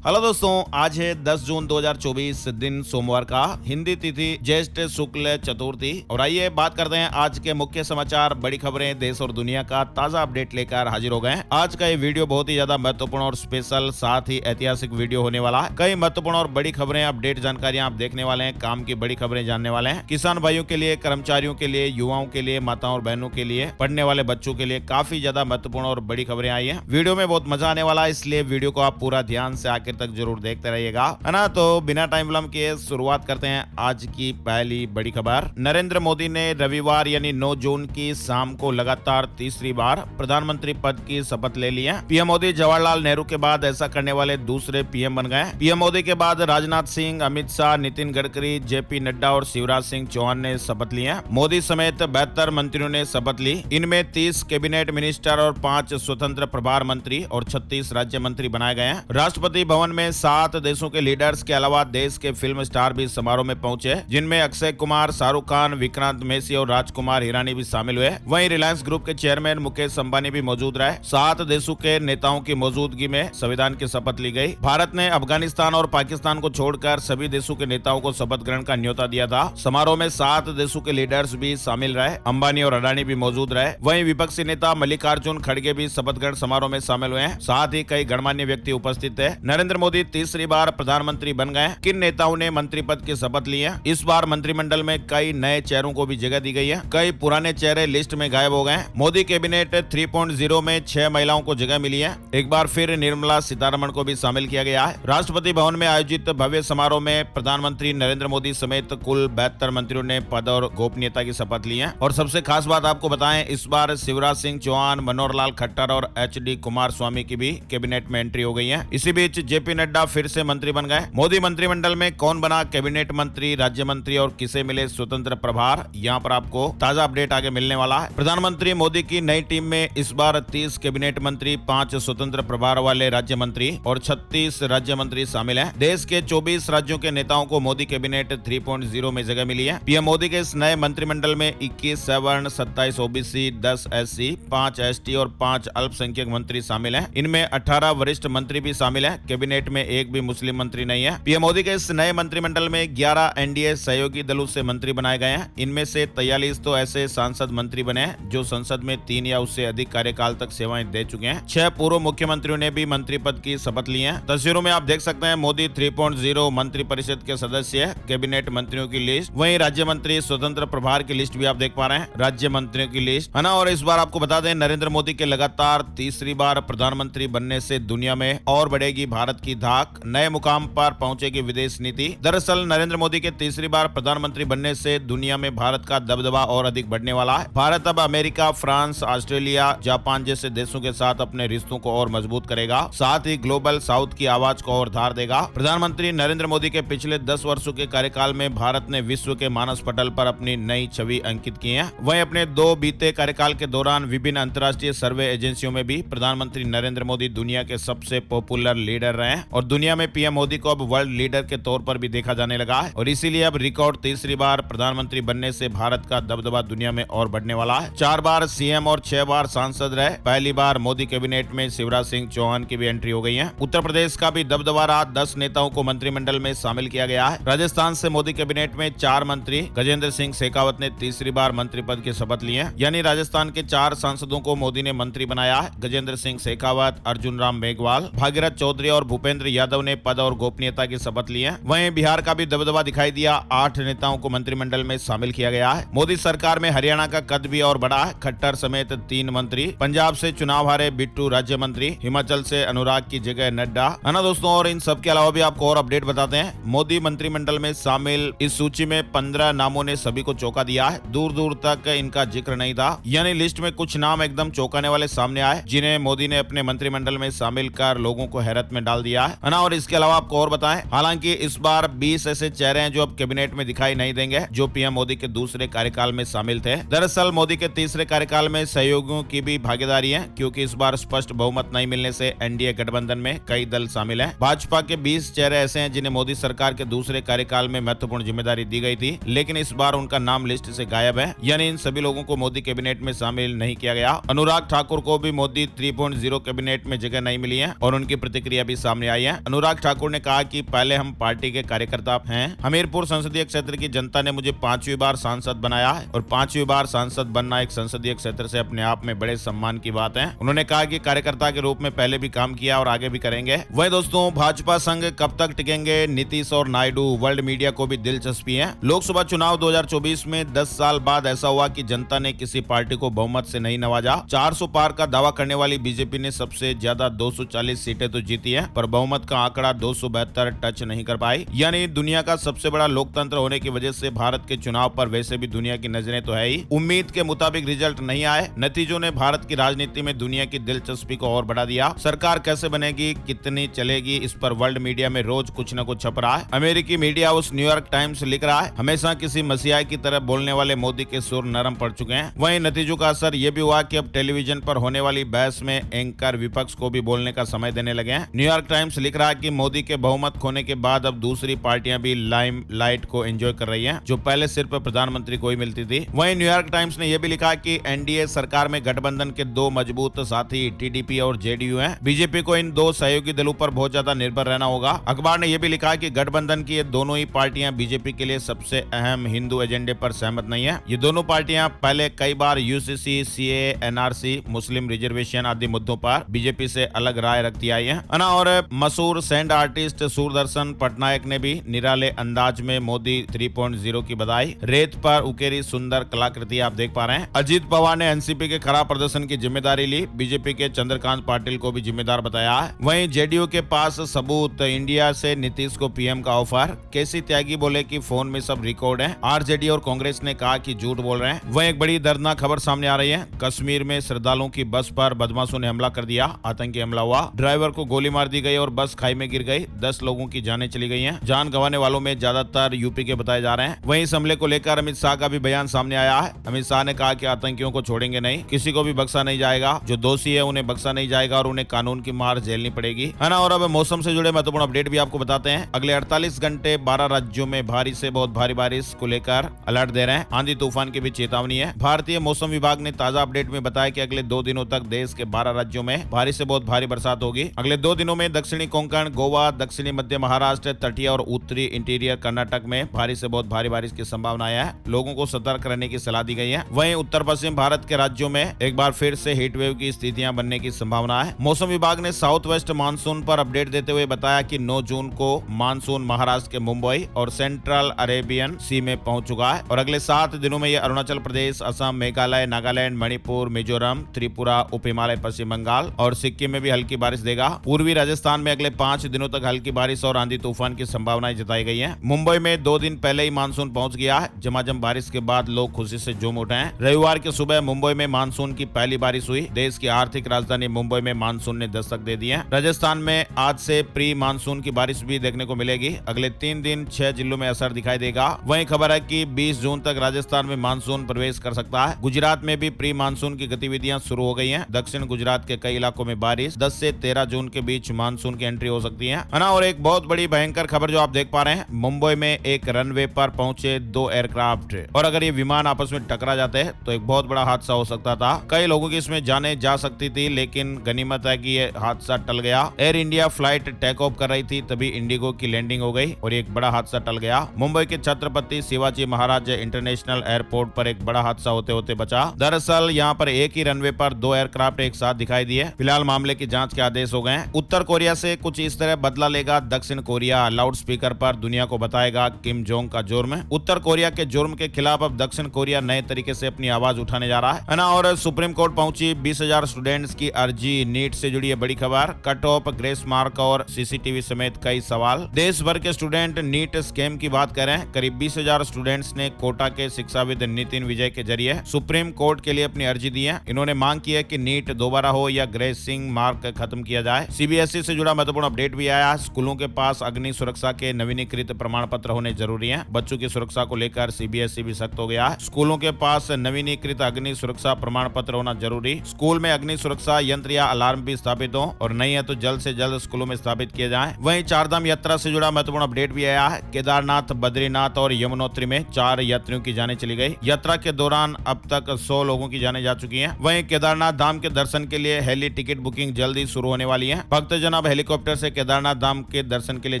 Hello दोस्तों, आज है 10 जून 2024 दिन सोमवार का, हिंदी तिथि ज्येष्ठ शुक्ल चतुर्थी। और आइए बात करते हैं आज के मुख्य समाचार, बड़ी खबरें, देश और दुनिया का ताजा अपडेट लेकर हाजिर हो गए हैं। आज का ये वीडियो बहुत ही ज्यादा महत्वपूर्ण और स्पेशल साथ ही ऐतिहासिक वीडियो होने वाला है। कई महत्वपूर्ण और बड़ी खबरें, अपडेट जानकारियां आप देखने वाले हैं, काम की बड़ी खबरें जानने वाले हैं। किसान भाइयों के लिए, कर्मचारियों के लिए, युवाओं के लिए, माताओं और बहनों के लिए, पढ़ने वाले बच्चों के लिए काफी ज्यादा महत्वपूर्ण और बड़ी खबरें आई है। वीडियो में बहुत मजा आने वाला है, इसलिए वीडियो को आप पूरा ध्यान से आखिर तक जरूर देखते रहिएगा, है ना। तो बिना टाइम विलंब किए शुरुआत करते हैं आज की पहली बड़ी खबर। नरेंद्र मोदी ने रविवार यानी 9 जून की शाम को लगातार तीसरी बार प्रधानमंत्री पद की शपथ ले ली है। पीएम मोदी जवाहरलाल नेहरू के बाद ऐसा करने वाले दूसरे पीएम बन गए। पीएम मोदी के बाद राजनाथ सिंह, अमित शाह, नितिन गडकरी, जेपी नड्डा और शिवराज सिंह चौहान ने शपथ ली है। मोदी समेत 72 मंत्रियों ने शपथ ली। इनमें 30 कैबिनेट मिनिस्टर और 5 स्वतंत्र प्रभार मंत्री और 36 राज्य मंत्री बनाए गए हैं। राष्ट्रपति भवन में 7 देशों के लीडर्स के अलावा देश के फिल्म स्टार भी समारोह में पहुंचे, जिनमें अक्षय कुमार, शाहरुख खान, विक्रांत मैसी और राजकुमार हिरानी भी शामिल हुए। वहीं रिलायंस ग्रुप के चेयरमैन मुकेश अंबानी भी मौजूद रहे। 7 देशों के नेताओं की मौजूदगी में संविधान की शपथ ली गई। भारत ने अफगानिस्तान और पाकिस्तान को छोड़कर सभी देशों के नेताओं को शपथ ग्रहण का न्योता दिया था। समारोह में 7 देशों के लीडर्स भी शामिल रहे। अंबानी और अडानी भी मौजूद रहे। वहीं विपक्षी नेता मल्लिकार्जुन खड़गे भी शपथ ग्रहण समारोह में शामिल हुए हैं। साथ ही कई गणमान्य व्यक्ति उपस्थित थे। नरेंद्र मोदी तीसरी बार प्रधानमंत्री बन गए। किन नेताओं ने मंत्री पद की शपथ ली है? इस बार मंत्रिमंडल में कई नए चेहरों को भी जगह दी गई है। कई पुराने चेहरे लिस्ट में गायब हो गए। मोदी कैबिनेट 3.0 में 6 महिलाओं को जगह मिली है। एक बार फिर निर्मला सीतारमण को भी शामिल किया गया है। राष्ट्रपति भवन में आयोजित भव्य समारोह में प्रधानमंत्री नरेंद्र मोदी समेत कुल 72 मंत्रियों ने पद और गोपनीयता की शपथ ली है। और सबसे खास बात आपको बताएं, इस बार शिवराज सिंह चौहान, मनोहर लाल खट्टर और HD कुमार स्वामी की भी कैबिनेट में एंट्री हो गई है। इसी बीच जेपी नड्डा फिर से मंत्री बन गए। मोदी मंत्रिमंडल में कौन बना कैबिनेट मंत्री, राज्य मंत्री और किसे मिले स्वतंत्र प्रभार, यहाँ पर आपको ताजा अपडेट आगे मिलने वाला है। प्रधानमंत्री मोदी की नई टीम में इस बार 30 कैबिनेट मंत्री, 5 स्वतंत्र प्रभार वाले राज्य मंत्री और 36 राज्य मंत्री शामिल हैं। देश के 24 राज्यों के नेताओं को मोदी कैबिनेट 3.0 में जगह मिली है। पीएम मोदी के इस नए मंत्रिमंडल में 21 सवर्ण, 27 ओबीसी, 10 SC, 5 ST और 5 अल्पसंख्यक मंत्री शामिल हैं। इनमें 18 वरिष्ठ मंत्री भी शामिल हैं। कैबिनेट में एक भी मुस्लिम मंत्री नहीं है। पीएम मोदी के इस नए मंत्रिमंडल में 11 NDA सहयोगी दलों से मंत्री बनाए गए हैं। इनमें से 43 तो ऐसे सांसद मंत्री बने हैं जो संसद में 3 या उससे अधिक कार्यकाल तक सेवाएं दे चुके हैं। 6 पूर्व मुख्यमंत्रियों ने भी मंत्री पद की शपथ ली है। तस्वीरों में आप देख सकते हैं मोदी 3.0 मंत्री परिषद के सदस्य है। कैबिनेट मंत्रियों की लिस्ट, वहीं राज्य मंत्री, स्वतंत्र प्रभार की लिस्ट भी आप देख पा रहे हैं, राज्य मंत्रियों की लिस्ट, है ना। और इस बार आपको बता दें, नरेंद्र मोदी के लगातार तीसरी बार प्रधानमंत्री बनने से दुनिया में और बढ़ेगी भारत की धाक, नए मुकाम पर पहुंचेगी विदेश नीति। दरअसल नरेंद्र मोदी के तीसरी बार प्रधानमंत्री बनने से दुनिया में भारत का दबदबा और अधिक बढ़ने वाला है। भारत अब अमेरिका, फ्रांस, ऑस्ट्रेलिया, जापान जैसे देशों के साथ अपने रिश्तों को और मजबूत करेगा। साथ ही ग्लोबल साउथ की आवाज को और धार देगा। प्रधानमंत्री नरेंद्र मोदी के पिछले 10 वर्षों के कार्यकाल में भारत ने विश्व के मानस पटल पर अपनी नई छवि अंकित की है। वहीं अपने 2 बीते कार्यकाल के दौरान विभिन्न अंतर्राष्ट्रीय सर्वे एजेंसियों में भी प्रधानमंत्री नरेंद्र मोदी दुनिया के सबसे पॉपुलर लीडर रहे हैं। और दुनिया में पीएम मोदी को अब वर्ल्ड लीडर के तौर पर भी देखा जाने लगा है। और इसीलिए अब रिकॉर्ड तीसरी बार प्रधानमंत्री बनने से भारत का दबदबा दुनिया में और बढ़ने वाला है। 4 बार CM और 6 बार सांसद रहे। पहली बार मोदी कैबिनेट में शिवराज सिंह चौहान की भी एंट्री हो गई है। उत्तर प्रदेश का भी दबदबा रहा। 10 नेताओं को मंत्रिमंडल में शामिल किया गया है। राजस्थान से मोदी कैबिनेट में 4 मंत्री, गजेंद्र सिंह शेखावत ने तीसरी बार मंत्री पद की शपथ ली है। यानी राजस्थान के 4 सांसदों को मोदी ने मंत्री बनाया है। गजेंद्र सिंह शेखावत, अर्जुन राम मेघवाल, भागीरथ चौधरी और भूपेंद्र यादव ने पद और गोपनीयता की शपथ ली है। वहीं बिहार का भी दबदबा दिखाई दिया। 8 नेताओं को मंत्रिमंडल में शामिल किया गया है। मोदी सरकार में हरियाणा का कद भी और बढ़ा है। खट्टर समेत 3 मंत्री, पंजाब से चुनाव हारे बिट्टू राज्य मंत्री, हिमाचल से अनुराग की जगह नड्डा, है ना दोस्तों। और इन सब के अलावा भी आपको और अपडेट बताते हैं। मोदी मंत्रिमंडल में शामिल इस सूची में 15 नामों ने सभी को चौंका दिया है। दूर दूर तक इनका जिक्र नहीं था। यानी लिस्ट में कुछ नाम एकदम चौंकाने वाले सामने आए, जिन्हें मोदी ने अपने मंत्रिमंडल में शामिल कर लोगों को हैरत में डाल दिया है ना। और इसके अलावा आपको और बताएं, हालांकि इस बार 20 ऐसे चेहरे हैं जो अब कैबिनेट में दिखाई नहीं देंगे, जो पीएम मोदी के दूसरे कार्यकाल में शामिल थे। दरअसल मोदी के तीसरे कार्यकाल में सहयोगियों की भी भागीदारी है, क्योंकि इस बार स्पष्ट बहुमत नहीं मिलने से एनडीए गठबंधन में कई दल शामिल हैं। भाजपा के 20 चेहरे ऐसे हैं जिन्हें मोदी सरकार के दूसरे कार्यकाल में महत्वपूर्ण जिम्मेदारी दी गई थी, लेकिन इस बार उनका नाम लिस्ट से गायब है। यानी इन सभी लोगों को मोदी कैबिनेट में शामिल नहीं किया गया। अनुराग ठाकुर को भी मोदी 3.0 कैबिनेट में जगह नहीं मिली है और उनकी प्रतिक्रिया भी सामने आई है। अनुराग ठाकुर ने कहा कि पहले हम पार्टी के कार्यकर्ता हैं। हमीरपुर संसदीय क्षेत्र की जनता ने मुझे 5वीं बार सांसद बनाया है और 5वीं बार सांसद बनना एक संसदीय क्षेत्र से अपने आप में बड़े सम्मान की बात है। उन्होंने कहा कि कार्यकर्ता के रूप में पहले भी काम किया और आगे भी करेंगे। वही दोस्तों, भाजपा संघ कब तक टिकेंगे? नीतीश और नायडू। वर्ल्ड मीडिया को भी दिलचस्पी है। लोकसभा चुनाव 2024 में 10 साल बाद ऐसा हुआ कि जनता ने किसी पार्टी को बहुमत से नहीं नवाजा। 400 पार का दावा करने वाली बीजेपी ने सबसे ज्यादा 240 सीटें तो जीती है, पर बहुमत का आंकड़ा 272 टच नहीं कर पाई। यानी दुनिया का सबसे बड़ा लोकतंत्र होने की वजह से भारत के चुनाव पर वैसे भी दुनिया की नजरें तो है ही। उम्मीद के मुताबिक रिजल्ट नहीं आए। नतीजों ने भारत की राजनीति में दुनिया की दिलचस्पी को और बढ़ा दिया। सरकार कैसे बनेगी, कितनी चलेगी, इस पर वर्ल्ड मीडिया में रोज कुछ न कुछ छप रहा है। अमेरिकी मीडिया हाउस न्यूयॉर्क टाइम्स लिख रहा है, हमेशा किसी मसीहा की तरह बोलने वाले मोदी के सुर नरम पड़ चुके हैं। वहीं नतीजों का असर यह भी हुआ कि अब टेलीविजन पर होने वाली बहस में एंकर विपक्ष को भी बोलने का समय देने लगे हैं। न्यूयॉर्क टाइम्स लिख रहा है कि मोदी के बहुमत खोने के बाद अब दूसरी पार्टियां भी लाइम लाइट को एंजॉय कर रही हैं, जो पहले सिर्फ प्रधानमंत्री को ही मिलती थी। वहीं न्यूयॉर्क टाइम्स ने यह भी लिखा कि एनडीए सरकार में गठबंधन के दो मजबूत साथी टीडीपी और जेडीयू हैं। बीजेपी को इन दो सहयोगी दलों पर बहुत ज्यादा निर्भर रहना होगा। अखबार ने यह भी लिखा कि गठबंधन की ये दोनों ही पार्टियां बीजेपी के लिए सबसे अहम हिंदू एजेंडे पर सहमत नहीं है। ये दोनों पार्टियां पहले कई बार यूसीसी, सीए, एनआरसी, मुस्लिम रिजर्वेशन आदि मुद्दों पर बीजेपी से अलग राय रखती आई है। और मशहूर सैंड आर्टिस्ट सूरदर्शन पटनायक ने भी निराले अंदाज में मोदी 3.0 की बधाई। रेत पर उकेरी सुंदर कलाकृति आप देख पा रहे हैं। अजीत पवार ने एनसीपी के खराब प्रदर्शन की जिम्मेदारी ली। बीजेपी के चंद्रकांत पाटिल को भी जिम्मेदार बताया है। वहीं जेडीयू के पास सबूत, इंडिया से नीतीश को पीएम का ऑफर। केसी त्यागी बोले कि फोन में सब रिकॉर्ड है। आरजेडी और कांग्रेस ने कहा कि झूठ बोल रहे हैं। वहीं एक बड़ी दर्दनाक खबर सामने आ रही है। कश्मीर में श्रद्धालुओं की बस पर बदमाशों ने हमला कर दिया। आतंकी हमला हुआ। ड्राइवर को गोली मार दी गई और बस खाई में गिर गई। 10 लोगों की जानें चली गई हैं। जान गंवाने वालों में ज्यादातर यूपी के बताए जा रहे हैं। वहीं इस हमले को लेकर अमित शाह का भी बयान सामने आया है। अमित शाह ने कहा कि आतंकियों को छोड़ेंगे नहीं, किसी को भी बख्शा नहीं जाएगा। जो दोषी है उन्हें बख्शा नहीं जाएगा और उन्हें कानून की मार झेलनी पड़ेगी, है ना। और अब मौसम से जुड़े महत्वपूर्ण अपडेट भी आपको बताते हैं। अगले 48 घंटे 12 राज्यों में भारी से बहुत भारी बारिश को लेकर अलर्ट दे रहे हैं। आंधी तूफान की भी चेतावनी है। भारतीय मौसम विभाग ने ताजा अपडेट में बताया कि अगले 2 दिनों तक देश के 12 राज्यों में भारी से बहुत भारी बरसात होगी। अगले 2 दिनों में दक्षिणी कोंकण, गोवा, दक्षिणी मध्य महाराष्ट्र, तटीय और उत्तरी इंटीरियर कर्नाटक में भारी से बहुत भारी बारिश की संभावना है। लोगों को सतर्क रहने की सलाह दी गई है। वहीं उत्तर पश्चिम भारत के राज्यों में एक बार फिर से हीट वेव की स्थितियां बनने की संभावना है। मौसम विभाग ने साउथ वेस्ट मानसून पर अपडेट देते हुए बताया कि 9 जून को मानसून महाराष्ट्र के मुंबई और सेंट्रल अरेबियन सी में पहुंच चुका है और अगले 7 दिनों में यह अरुणाचल प्रदेश, असम, मेघालय, नागालैंड, मणिपुर, मिजोरम, त्रिपुरा, उप हिमालय, पश्चिम बंगाल और सिक्किम में भी हल्की बारिश देगा। पूर्वी राजस्थान में अगले 5 दिनों तक हल्की बारिश और आंधी तूफान की संभावनाएं जताई गई है। मुंबई में 2 दिन पहले ही मानसून पहुंच गया है। झमाझम बारिश के बाद लोग खुशी से झूम उठे हैं। रविवार की सुबह मुंबई में मानसून की पहली बारिश हुई। देश की आर्थिक राजधानी मुंबई में मानसून ने दस्तक दे दी है। राजस्थान में आज से प्री मानसून की बारिश भी देखने को मिलेगी। अगले 3 दिन 6 जिलों में असर दिखाई देगा। वहीं खबर है कि 20 जून तक राजस्थान में मानसून प्रवेश कर सकता है। गुजरात में भी प्री मानसून की गतिविधियां शुरू हो गई हैं। दक्षिण गुजरात के कई इलाकों में बारिश। 10 से 13 जून के बीच मानसून की एंट्री हो सकती है ना। और एक बहुत बड़ी भयंकर खबर जो आप देख पा रहे हैं, मुंबई में एक रनवे पर पहुंचे 2 एयरक्राफ्ट और अगर ये विमान आपस में टकरा जाते हैं तो एक बहुत बड़ा हादसा हो सकता था। कई लोगों की इसमें जाने जा सकती थी, लेकिन गनीमत है कि ये हादसा टल गया। Air India flight take off कर रही थी, तभी इंडिगो की लैंडिंग हो गई और एक बड़ा हादसा टल गया। मुंबई के छत्रपति शिवाजी महाराज इंटरनेशनल एयरपोर्ट पर एक बड़ा हादसा होते होते बचा। दरअसल यहाँ पर एक ही रनवे पर 2 एयरक्राफ्ट एक साथ दिखाई दिए। फिलहाल मामले की जांच के आदेश हो गए हैं। उत्तर कोरिया से कुछ इस तरह बदला लेगा दक्षिण कोरिया। लाउड स्पीकर पर दुनिया को बताएगा किम जोंग का जुर्म। उत्तर कोरिया के जुर्म के खिलाफ अब दक्षिण कोरिया नए तरीके से अपनी आवाज उठाने जा रहा है ना। और सुप्रीम कोर्ट पहुंची 20,000 स्टूडेंट्स की अर्जी। नीट से जुड़ी है बड़ी खबर। कट ऑफ, ग्रेस मार्क और सीसीटीवी समेत कई सवाल। देश भर के स्टूडेंट नीट स्कैम की बात कर रहे हैं। करीब 20,000 स्टूडेंट्स ने कोटा के शिक्षाविद नितिन विजय के जरिए सुप्रीम कोर्ट के लिए अपनी अर्जी दी है। इन्होंने मांग की है कि नीट दोबारा हो या ग्रेसिंग मार्क खत्म किया जाए। सीबीएसई से जुड़ा महत्वपूर्ण अपडेट भी आया। स्कूलों के पास अग्नि सुरक्षा के नवीनीकृत प्रमाण पत्र होने जरूरी है। बच्चों की सुरक्षा को लेकर सीबीएसई भी सख्त हो गया है। स्कूलों के पास नवीनीकृत अग्नि सुरक्षा प्रमाण पत्र होना जरूरी। स्कूल में अग्नि सुरक्षा यंत्र या अलार्म भी स्थापित हो और नहीं है तो जल्द से जल्द स्कूलों में स्थापित किए जाएं। वहीं चारधाम यात्रा से जुड़ा महत्वपूर्ण अपडेट भी आया है। केदारनाथ, बद्रीनाथ और यमुनोत्री में 4 यात्रियों की जानें चली गई। यात्रा के दौरान अब तक 100 लोगों की जानें जा चुकी हैं। वहीं केदारनाथ धाम के दर्शन के लिए हेली टिकट बुकिंग जल्दी शुरू होने वाली है। भक्तजन अब हेलीकॉप्टर से केदारनाथ धाम के दर्शन के लिए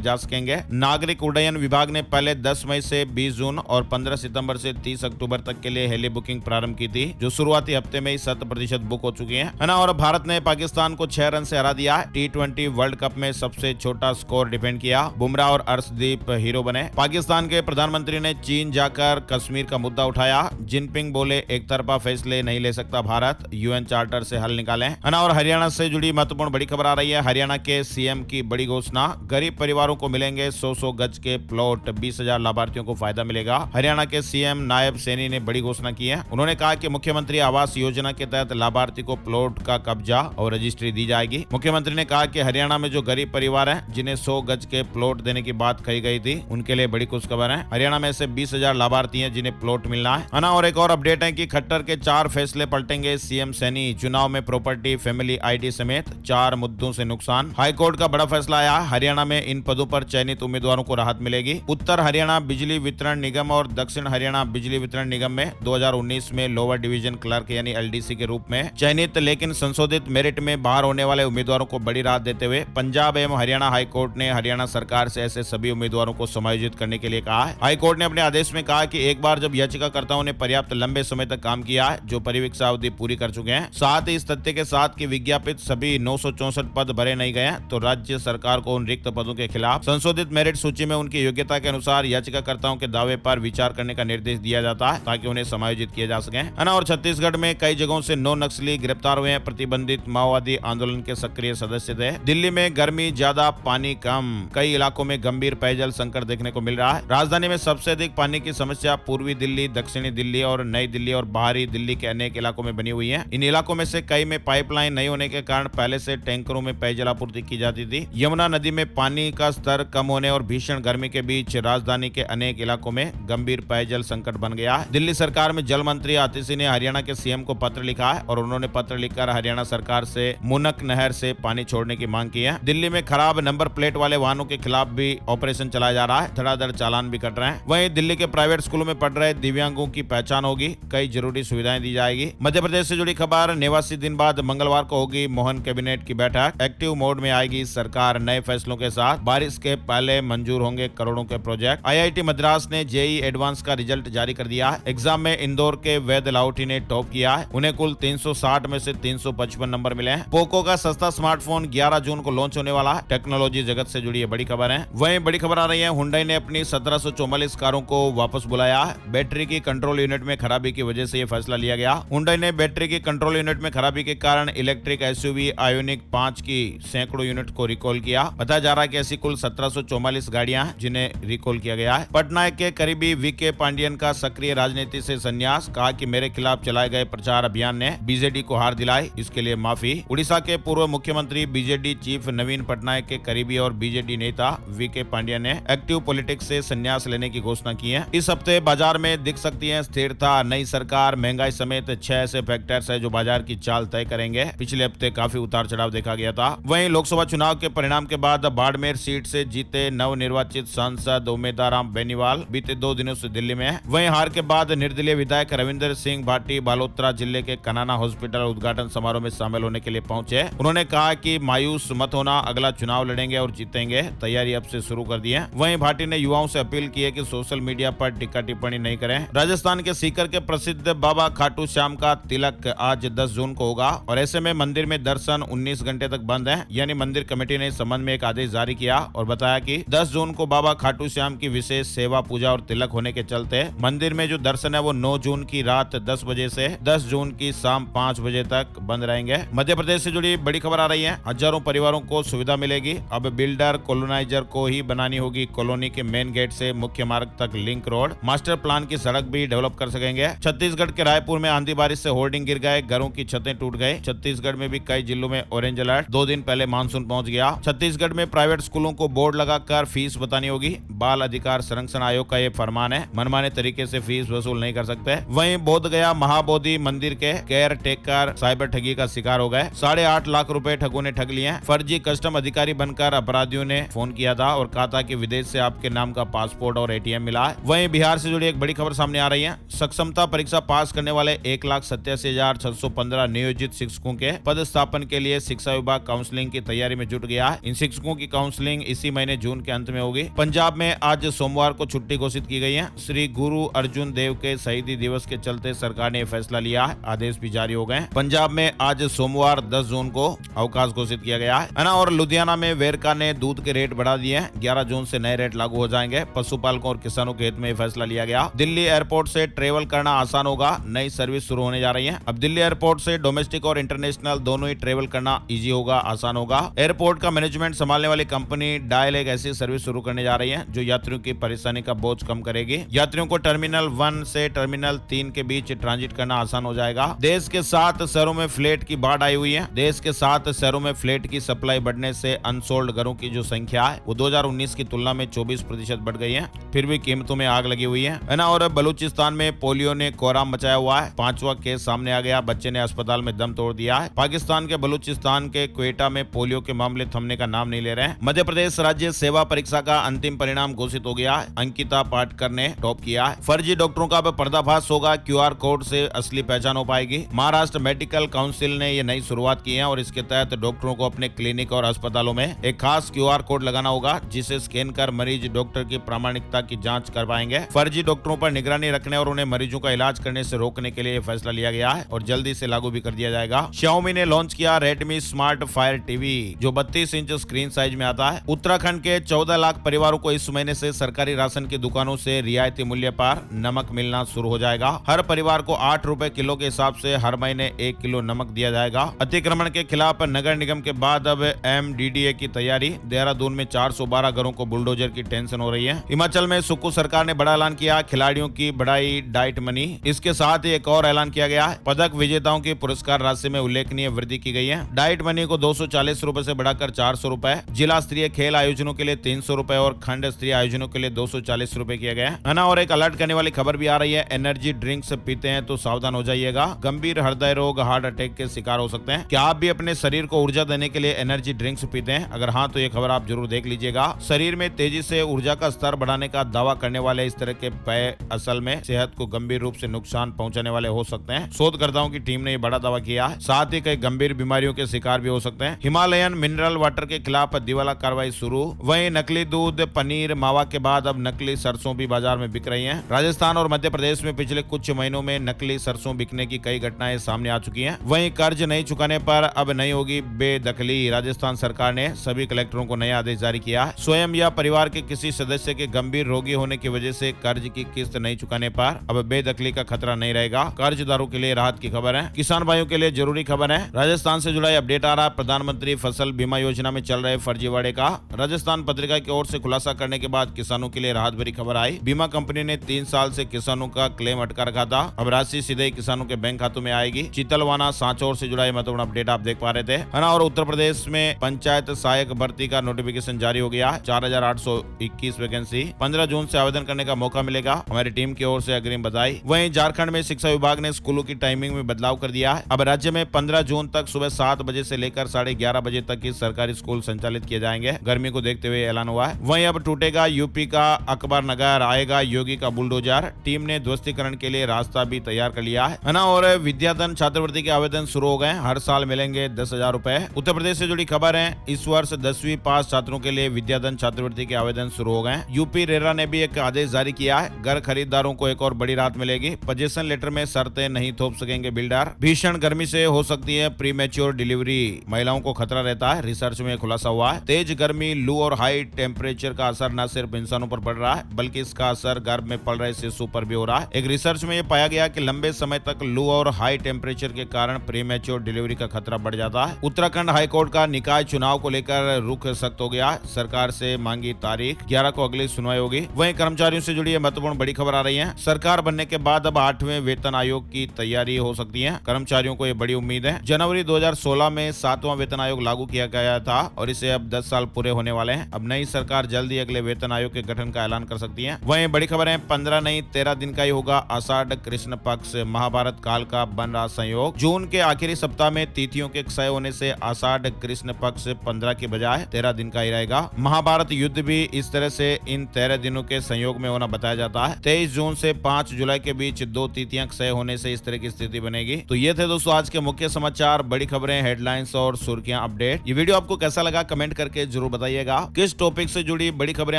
जा सकेंगे। नागरिक उड्डयन विभाग ने पहले 10 मई से 20 जून और 15 सितंबर से 30 अक्टूबर तक के लिए हेली बुकिंग प्रारंभ की थी, जो शुरुआती हफ्ते में ही 100% बुक हो चुकी है ना। और भारत ने पाकिस्तान को 6 रन से हरा दिया। T20 वर्ल्ड कप में सबसे छोटा स्कोर डिफेंड किया। बुमराह और अर्शदीप हीरो बने। पाकिस्तान के प्रधानमंत्री ने चीन जाकर कश्मीर का मुद्दा उठाया। जिनपिंग बोले एक तरफा फैसले नहीं ले सकता भारत, UN चार्टर से हल निकालें, है ना। और हरियाणा से जुड़ी महत्वपूर्ण बड़ी खबर आ रही है। हरियाणा के CM की बड़ी घोषणा, गरीब परिवारों को मिलेंगे 100 गज के प्लॉट, 20,000 लाभार्थियों को फायदा मिलेगा। हरियाणा के CM नायब सैनी ने बड़ी घोषणा की है। उन्होंने कहा कि मुख्यमंत्री आवास योजना के तहत लाभार्थी को प्लॉट का कब्जा और रजिस्ट्री दी जाएगी। मुख्यमंत्री ने कहा कि हरियाणा में जो गरीब परिवार हैं, जिन्हें 100 गज के प्लॉट देने की बात कही गई थी, उनके लिए बड़ी खुशखबर है। हरियाणा में से 20,000 लाभार्थी हैं जिन्हें प्लॉट मिलना है ना। और एक और अपडेट है कि खट्टर के 4 फैसले पलटेंगे CM सैनी। चुनाव में प्रॉपर्टी, फैमिली ID समेत 4 मुद्दों से नुकसान। हाईकोर्ट का बड़ा फैसला आया। हरियाणा में इन पदों पर चयनित उम्मीदवारों को राहत मिलेगी। उत्तर हरियाणा बिजली वितरण निगम और दक्षिण हरियाणा बिजली वितरण निगम में 2019 में लोअर डिवीजन क्लर्क यानी LDC के रूप में चयनित लेकिन संशोधित मेरिट में बाहर होने वाले उम्मीदवारों को बड़ी राहत देते हुए पंजाब एवं हरियाणा हाईकोर्ट ने हरियाणा सरकार से ऐसे सभी उम्मीदवारों को समायोजित करने के लिए कहा है। हाईकोर्ट ने अपने आदेश में कहा कि एक बार जब याचिकाकर्ताओं ने पर्याप्त लंबे समय तक काम किया है, जो परिवीक्षा अवधि पूरी कर चुके हैं, साथ ही इस तथ्य के साथ कि विज्ञापित सभी 964 पद भरे नहीं गए हैं, तो राज्य सरकार को उन रिक्त पदों के खिलाफ संशोधित मेरिट सूची में उनकी योग्यता के अनुसार याचिकाकर्ताओं के दावे पर विचार करने का निर्देश दिया जाता है, ताकि उन्हें समायोजित किया जा सके, है ना। और छत्तीसगढ़ में कई जगहों से 9 नक्सली गिरफ्तार हुए हैं। प्रतिबंधित माओवादी आंदोलन के सक्रिय सदस्य थे। दिल्ली में गर्मी ज्यादा, पानी कम। कई इलाकों में गंभीर पेयजल संकट देखने को मिल रहा है। राजधानी में सबसे अधिक पानी की समस्या पूर्वी दिल्ली, दक्षिणी दिल्ली और नई दिल्ली और बाहरी दिल्ली के अनेक इलाकों में बनी हुई है। इन इलाकों में से कई में पाइपलाइन नहीं होने के कारण पहले से टैंकरों में पेयजल आपूर्ति की जाती थी। यमुना नदी में पानी का स्तर कम होने और भीषण गर्मी के बीच राजधानी के अनेक इलाकों में गंभीर पेयजल संकट बन गया है। दिल्ली सरकार में जल मंत्री आतिशी ने हरियाणा के CM को पत्र लिखा है और उन्होंने पत्र लिखकर हरियाणा सरकार से मुनक नहर से पानी छोड़ने की मांग की है। दिल्ली में खराब नंबर प्लेट वाले वाहनों के खिलाफ भी ऑपरेशन चलाया जा रहा है। धड़ाधड़ चालान भी कट रहे हैं। वहीं दिल्ली के प्राइवेट स्कूलों में पढ़ रहे दिव्यांगों की पहचान होगी, कई जरूरी सुविधाएं दी जाएगी। मध्य प्रदेश से जुड़ी खबर, 89 दिन बाद मंगलवार को होगी मोहन कैबिनेट की बैठक। एक्टिव मोड में आएगी सरकार। नए फैसलों के साथ बारिश के पहले मंजूर होंगे करोड़ों के प्रोजेक्ट। IIT मद्रास ने JEE एडवांस का रिजल्ट जारी कर दिया है। एग्जाम में इंदौर के वैद लाहौटी ने टॉप किया है। उन्हें कुल 360 में से 355 नंबर मिले हैं। पोको का सस्ता स्मार्टफोन 11 जून को लॉन्च होने वाला है। टेक्नोलॉजी जगत से जुड़ी बड़ी खबर है। वहीं बड़ी खबर आ रही है, हुंडई ने अपनी 1744 कारों को वापस बुलाया। बैटरी की कंट्रोल यूनिट में खराबी की वजह से यह फैसला लिया गया। हुंडई ने बैटरी की कंट्रोल यूनिट में खराबी के कारण इलेक्ट्रिक SUV आयोनिक 5 की सैकड़ों यूनिट को रिकॉल किया। बताया जा रहा है कि ऐसी कुल 1744 गाड़ियां हैं जिन्हें रिकॉल किया गया है। पटनायक के करीबी VK पांडियन का सक्रिय राजनीति से संन्यास। कहा कि मेरे खिलाफ चलाए गए प्रचार अभियान ने BJD को हार दिलाई, इसके लिए माफी। उड़ीसा के पूर्व मुख्यमंत्री BJD चीफ नवीन पटनायक के करीबी और BJD नेता VK पांडियन ने एक्टिव पॉलिटिक्स से संन्यास लेने की घोषणा की है। इस हफ्ते बाजार में दिख सकती है स्थिरता। नई सरकार, महंगाई समेत 6 ऐसे फैक्टर्स है जो बाजार की चाल तय करेंगे। पिछले हफ्ते काफी उतार चढ़ाव देखा गया था। वहीं लोकसभा चुनाव के परिणाम के बाद बाड़मेर सीट से जीते नवनिर्वाचित सांसद उमेदाराम बेनीवाल बीते 2 दिनों से दिल्ली में है। वहीं हार के बाद निर्दलीय विधायक रविंदर सिंह भाटी बालोतरा जिले के कनाना हॉस्पिटल उद्घाटन समारोह में शामिल होने के लिए पहुंचे। उन्होंने कहा कि मायूस मत होना, अगला चुनाव लड़ेंगे और जीतेंगे। तैयारी अब से शुरू कर दी है। वहीं भाटी ने युवाओं से अपील की है कि सोशल मीडिया पर टिक्का टिप्पणी नहीं करें। राजस्थान के सीकर के प्रसिद्ध बाबा खाटू श्याम का तिलक आज 10 जून को होगा और ऐसे में मंदिर में दर्शन 19 घंटे तक बंद है। यानी मंदिर कमेटी ने इस संबंध में एक आदेश जारी किया और बताया कि 10 जून को बाबा खाटू श्याम की विशेष सेवा, पूजा और तिलक होने के चलते मंदिर में जो दर्शन है वो 9 जून की रात 10 बजे से 10 जून की शाम 5 बजे तक बंद रहेंगे। मध्य प्रदेश से जुड़ी बड़ी खबर आ रही है। हजारों परिवारों को सुविधा मिलेगी। अब बिल्डर कॉलोनाइजर को ही बनानी होगी कॉलोनी के मेन गेट से मुख्य मार्ग तक लिंक रोड। मास्टर प्लान की सड़क भी डेवलप कर सकेंगे। छत्तीसगढ़ के रायपुर में आंधी बारिश से होर्डिंग गिर गए, घरों की छतें टूट गई। छत्तीसगढ़ में भी कई जिलों में ऑरेंज अलर्ट। 2 दिन पहले मानसून पहुंच गया। छत्तीसगढ़ में प्राइवेट स्कूलों को बोर्ड लगाकर फीस बतानी होगी। बाल अधिकार संरक्षण आयोग का यह फरमान है। मनमाने तरीके से फीस वसूल नहीं कर सकते। वहीं बोध गया महाबोधि मंदिर के केयर टेकर साइबर ठगी का शिकार हो गए। 8.5 लाख रुपए ठगों ने ठग लिए। फर्जी कस्टम अधिकारी बनकर अपराधियों ने फोन किया था और कहा था कि विदेश से आपके नाम का पासपोर्ट और ATM मिला है। वहीं बिहार से जुड़ी एक बड़ी खबर सामने आ रही है। सक्षमता परीक्षा पास करने वाले 1,87,615 नियोजित शिक्षकों के पदस्थापन के लिए शिक्षा विभाग काउंसलिंग की तैयारी में जुट गया है। इन शिक्षकों की काउंसलिंग इसी महीने जून के अंत में होगी। पंजाब में आज सोमवार को छुट्टी घोषित की गई है। श्री गुरु अर्जुन देव के शहीदी दिवस के चलते सरकार ने फैसला लिया है। आदेश भी जारी हो गए। पंजाब में आज सोमवार 10 जून को अवकाश घोषित किया गया है ना। और लुधियाना में वेरका ने दूध के रेट बढ़ा दिए हैं। 11 जून से नए रेट लागू हो जाएंगे। पशुपालकों और किसानों के हित में फैसला लिया गया। दिल्ली एयरपोर्ट से ट्रेवल करना आसान होगा। नई सर्विस शुरू होने जा रही है। अब दिल्ली एयरपोर्ट से डोमेस्टिक और इंटरनेशनल दोनों ही ट्रेवल करना इजी होगा, आसान होगा। एयरपोर्ट का मैनेजमेंट संभालने वाली कंपनी डायल एक ऐसी सर्विस शुरू करने जा रही है जो यात्रियों की परेशानी का बोझ कम करेगी। यात्रियों को टर्मिनल 1 से टर्मिनल 3 के बीच ट्रांजिट करना आसान हो जाएगा। देश के 7 शहरों में फ्लैट की बाढ़ आई हुई है। देश के 7 शहरों में फ्लैट की सप्लाई बढ़ने से अनसोल्ड घरों की जो संख्या है वो 2019 की तुलना में 24% बढ़ गई है। फिर भी कीमतों में आग लगी हुई है ना। और बलूचिस्तान में पोलियो ने कोहराम मचाया हुआ है। 5वां केस सामने आ गया। बच्चे ने अस्पताल में दम तोड़ दिया है। पाकिस्तान के बलूचिस्तान के क्वेटा में पोलियो के मामले थमने का नाम नहीं ले रहे हैं। मध्य प्रदेश राज्य सेवा परीक्षा का अंतिम परिणाम घोषित हो गया है। अंकिता पाटकर ने टॉप किया है। फर्जी डॉक्टरों का अब पर्दाफाश होगा। QR कोड से असली पहचान हो पाएगी। महाराष्ट्र मेडिकल काउंसिल ने ये नई शुरुआत की है और इसके तहत डॉक्टरों को अपने क्लिनिक और अस्पतालों में एक खास QR कोड लगाना होगा, जिसे स्कैन कर मरीज डॉक्टर की प्रामाणिकता की जांच कर पाएंगे। फर्जी डॉक्टरों पर निगरानी रखने और उन्हें मरीजों का इलाज करने से रोकने के लिए यह फैसला लिया गया है और जल्दी से लागू भी कर दिया जाएगा। Xiaomi ने लॉन्च किया Redmi स्मार्ट फायर टीवी जो 32 इंच स्क्रीन साइज में आता है। उत्तराखंड के 14 लाख परिवारों को इस महीने से सरकारी राशन की दुकानों से रियायती मूल्य पर नमक मिलना शुरू हो जाएगा। हर परिवार को 8 रुपए किलो के हिसाब से हर महीने 1 किलो नमक दिया जाएगा। अतिक्रमण के खिलाफ नगर निगम के बाद अब MDDA की तैयारी। देहरादून में 412 घरों को बुलडोजर की टेंशन हो रही है। हिमाचल में सुक्खू सरकार ने बड़ा ऐलान किया, खिलाड़ियों की बढ़ाई डाइट मनी। इसके साथ एक और ऐलान किया गया है, पदक विजेताओं की पुरस्कार राशि में उल्लेखनीय वृद्धि की गई है। डाइट मनी को 240 रुपए से बढ़ाकर 400 रुपए, जिला स्तरीय खेल आयोजनों के लिए 300 रुपए और खंड स्तरीय आयोजनों के लिए 240 रुपए किया गया है ना। और एक अलर्ट करने वाली खबर भी आ रही है, एनर्जी ड्रिंक्स पीते हैं तो सावधान हो जाइएगा। गंभीर हृदय रोग, हार्ट अटैक के शिकार हो सकते हैं। क्या आप भी अपने शरीर को ऊर्जा देने के लिए एनर्जी ड्रिंक्स पीते हैं? अगर हाँ तो ये खबर आप जरूर देख लीजिएगा। शरीर में तेजी से ऊर्जा का स्तर बढ़ाने का दावा करने वाले इस तरह के पेय असल में सेहत को गंभीर रूप से नुकसान पहुंचाने वाले हो सकते हैं। शोधकर्ताओं की टीम ने ये बड़ा दावा किया है। साथ ही कई गंभीर बीमारियों के शिकार भी हो सकते हैं। हिमालयन मिनरल वाटर के खिलाफ दिवाला कार्रवाई शुरू। वहीं नकली दूध, पनीर, मावा के बाद अब नकली सरसों भी बाजार में बिक रही हैं। राजस्थान और मध्य प्रदेश में पिछले कुछ महीनों में नकली सरसों बिकने की कई घटनाएं सामने आ चुकी हैं। वहीं कर्ज नहीं चुकाने पर अब नहीं होगी बेदखली। राजस्थान सरकार ने सभी कलेक्टरों को नया आदेश जारी किया है। स्वयं या परिवार के किसी सदस्य के गंभीर रोगी होने की वजह से कर्ज की किस्त नहीं चुकाने पर अब बेदखली का खतरा नहीं रहेगा। कर्जदारों के लिए राहत की खबर है। किसान भाइयों के लिए जरूरी खबर है। राजस्थान से जुड़ा अपडेट आ रहा है। प्रधानमंत्री फसल बीमा योजना में चल रहे फर्जीवाड़े का राजस्थान पत्रिका की ओर से खुलासा करने के बाद किसानों के लिए राहत भरी खबर आई। बीमा कंपनी ने 3 साल से किसानों का क्लेम अटका रखा था। अब राशि सीधे ही किसानों के बैंक खातों में आएगी। चितलवाना सांचौर से जुड़ा महत्वपूर्ण अपडेट आप देख पा रहे थे, है ना। और उत्तर प्रदेश में पंचायत सहायक भर्ती का नोटिफिकेशन जारी हो गया। 4821 वैकेंसी। 15 जून से आवेदन करने का मौका मिलेगा। हमारी टीम की ओर से अग्रिम बधाई। वहीं झारखंड में शिक्षा विभाग ने स्कूलों की टाइमिंग में बदलाव कर दिया है। अब राज्य में 15 जून तक सुबह 7 बजे से लेकर 11:30 बजे तक ही सरकारी स्कूल संचालित किए जाएंगे। गर्मी को देखते हुए ऐलान हुआ है। वहीं अब टूटेगा यूपी का अकबर नगर, आएगा योगी का बुलडोजर। टीम ने ध्वस्तीकरण के लिए रास्ता भी तैयार कर लिया है ना। और विद्याधन छात्रवृत्ति के आवेदन शुरू हो गए। हर साल मिलेंगे 10,000 रुपए। उत्तर प्रदेश से जुड़ी खबर है। इस वर्ष 10वीं पास छात्रों के लिए विद्याधन छात्रवृत्ति के आवेदन शुरू हो गए। यूपी रेरा ने भी एक आदेश जारी किया है। घर खरीदारों को एक और बड़ी राहत मिलेगी। पोजीशन लेटर में शर्तें नहीं थोप सकेंगे बिल्डर। भीषण गर्मी से हो सकती है प्रीमेच्योर डिलीवरी, महिलाओं को खतरा रहता है। रिसर्च में खुलासा हुआ है। तेज गर्मी, लू और हाई टेम्परेचर का असर न सिर्फ इंसानों पर पड़ रहा है बल्कि इसका असर गर्भ में पल रहे शिशु पर भी हो रहा है। एक रिसर्च में यह पाया गया कि लंबे समय तक लू और हाई टेम्परेचर के कारण प्रीमेच्योर डिलीवरी का खतरा बढ़ जाता है। उत्तराखंड हाईकोर्ट का निकाय चुनाव को लेकर रुख सख्त हो गया। सरकार से मांगी तारीख, 11 को अगली सुनवाई होगी। वहीं कर्मचारियों से जुड़ी महत्वपूर्ण बड़ी खबर आ रही है। सरकार बनने के बाद अब 8वें वेतन आयोग की तैयारी हो सकती है। कर्मचारियों को यह बड़ी उम्मीद है। जनवरी 2016 में 7वां वेतन आयोग लागू किया गया था और इसे अब 10 साल पूरे होने वाले हैं। अब नई सरकार जल्द ही अगले वेतन आयोग के गठन का ऐलान कर सकती है। वहीं बड़ी खबर है, 15 नहीं 13 दिन का ही होगा आषाढ़ कृष्ण पक्ष। महाभारत काल का बन रहा संयोग। जून के आखिरी सप्ताह में तिथियों के क्षय होने से आषाढ़ कृष्ण पक्ष 15 के बजाय 13 दिन का ही रहेगा। महाभारत युद्ध भी इस तरह से इन 13 दिनों के संयोग में होना बताया जाता है। 23 जून से 5 जुलाई के बीच 2 तिथियां क्षय होने से इस तरह की स्थिति बनेगी। तो ये थे दोस्तों आज के मुख्य समाचार, बड़ी खबरें, हेडलाइंस और सुर्खियां अपडेट। अपडेट। ये वीडियो आपको कैसा लगा कमेंट करके जरूर बताइएगा। किस टॉपिक से जुड़ी बड़ी खबरें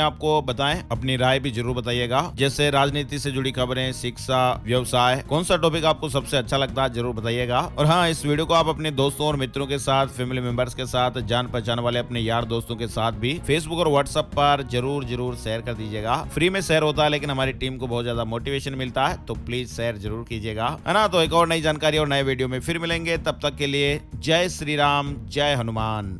आपको बताएं, अपनी राय भी जरूर बताइएगा। जैसे राजनीति से जुड़ी खबरें, शिक्षा, व्यवसाय, कौन सा टॉपिक आपको सबसे अच्छा लगता है जरूर बताइएगा। और हाँ, इस वीडियो को आप अपने दोस्तों और मित्रों के साथ, फैमिली मेंबर्स के साथ, जान पहचान वाले अपने यार दोस्तों के साथ भी फेसबुक और व्हाट्सएप पर जरूर शेयर कर दीजिएगा। फ्री में शेयर होता है लेकिन हमारी टीम को बहुत ज्यादा मोटिवेशन मिलता है, तो प्लीज शेयर जरूर कीजिएगा, है ना। तो एक और नई जानकारी और नए वीडियो में फिर मिलेंगे, तब तक के लिए जय श्री राम, जय हनुमान।